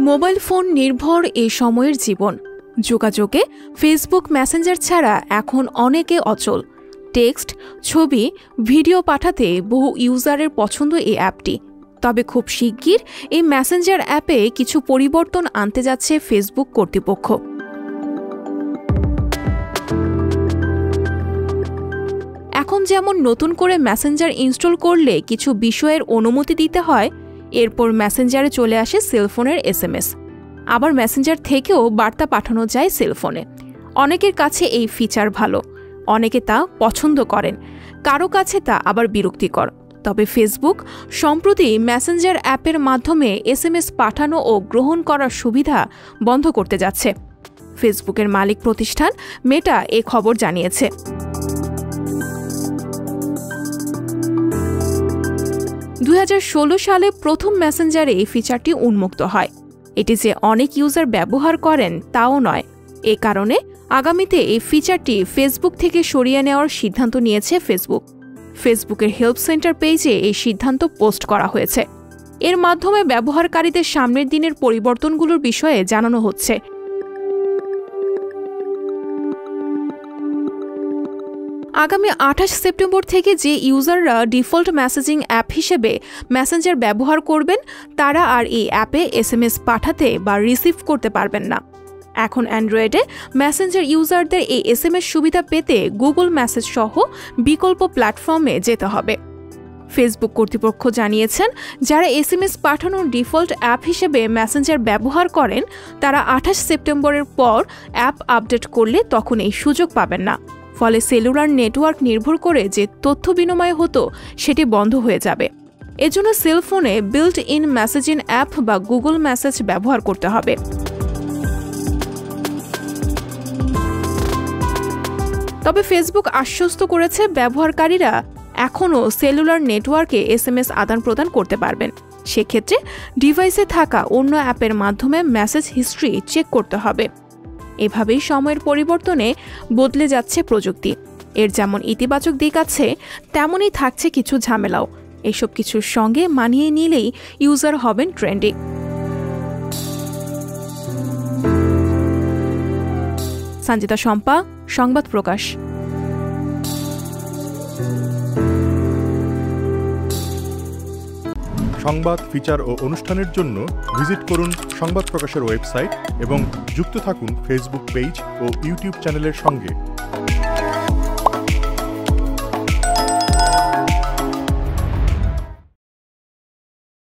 Mobile phone নির্ভর এই সময়ের জীবন। যোগাযোগে ফেসবুক মেসেঞ্জার ছাড়া এখন অনেকে অচল। টেক্সট, ছবি, ভিডিও পাঠাতে বহু ইউজারের পছন্দ এই অ্যাপটি। তবে খুব শিগগির এই মেসেঞ্জার অ্যাপে কিছু পরিবর্তন আনতে যাচ্ছে ফেসবুক কর্তৃপক্ষ। এখন যেমন নতুন করে মেসেঞ্জার ইনস্টল করলে কিছু বিষয়ের অনুমতি দিতে হয়, এরপর মেসেঞ্জারে চলে আসে সেলফোনের SMS। আবার মেসেঞ্জার থেকেও বার্তা পাঠানো যায় সেলফোনে। অনেকের কাছে এই ফিচার ভালো, অনেকে তা পছন্দ করেন, কারো কাছে তা আবার বিরক্তিকর। তবে ফেসবুক সম্প্রতি মেসেঞ্জার অ্যাপের মাধ্যমে SMS পাঠানো ও গ্রহণ করার সুবিধা বন্ধ করতে যাচ্ছে। ফেসবুকের মালিক প্রতিষ্ঠান মেটা এ খবর জানিয়েছে। সালে প্রথম মেসেঞ্জারে এই ফিচারটি উন্মুক্ত হয়। এটি যে অনেক ইউজার ব্যবহার করেন তাও নয়। এ কারণে আগামীতে এই ফিচারটি ফেসবুক থেকে সরিয়ে নেওয়ার সিদ্ধান্ত নিয়েছে ফেসবুক। ফেসবুকের হেল্প সেন্টার পেজে এই সিদ্ধান্ত পোস্ট করা হয়েছে। এর মাধ্যমে ব্যবহারকারীদের সামনের দিনের পরিবর্তনগুলোর বিষয়ে জানানো হচ্ছে। আগামী 28 সেপ্টেম্বর থেকে যে ইউজাররা ডিফল্ট মেসেজিং অ্যাপ হিসেবে মেসেঞ্জার ব্যবহার করবেন তারা আর এই অ্যাপে SMS পাঠাতে বা রিসিভ করতে পারবেন না। এখন অ্যান্ড্রয়েডে মেসেঞ্জার ইউজারদের এই SMS সুবিধা পেতে গুগল মেসেজ সহ বিকল্প প্ল্যাটফর্মে যেতে হবে। ফেসবুক কর্তৃপক্ষ জানিয়েছেন, যারা SMS পাঠানোর ডিফল্ট অ্যাপ হিসেবে মেসেঞ্জার ব্যবহার করেন তারা 28 সেপ্টেম্বরের পর অ্যাপ আপডেট করলে তখন এই সুযোগ পাবেন না। ফলে সেলুলার নেটওয়ার্ক নির্ভর করে যে তথ্য বিনিময় হতো সেটি বন্ধ হয়ে যাবে। এজন্য সেলফোনে বিল্ট ইন মেসেজিং অ্যাপ বা গুগল মেসেজ ব্যবহার করতে হবে। তবে ফেসবুক আশ্বস্ত করেছে, ব্যবহারকারীরা এখনও সেলুলার নেটওয়ার্কে SMS আদান প্রদান করতে পারবেন। সেক্ষেত্রে ডিভাইসে থাকা অন্য অ্যাপের মাধ্যমে মেসেজ হিস্ট্রি চেক করতে হবে। এভাবেই সময়ের পরিবর্তনে বদলে যাচ্ছে প্রযুক্তি। এর যেমন ইতিবাচক দিক আছে, তেমনই থাকছে কিছু ঝামেলাও। এসব কিছুর সঙ্গে মানিয়ে নিলেই ইউজার হবেন ট্রেন্ডি। সঞ্জিতা শম্পা, সংবাদ প্রকাশ। সংবাদ, ফিচার ও অনুষ্ঠানের জন্য ভিজিট করুন সংবাদ প্রকাশের ওয়েবসাইট এবং যুক্ত থাকুন ফেসবুক পেজ ও ইউটিউব চ্যানেলের সঙ্গে।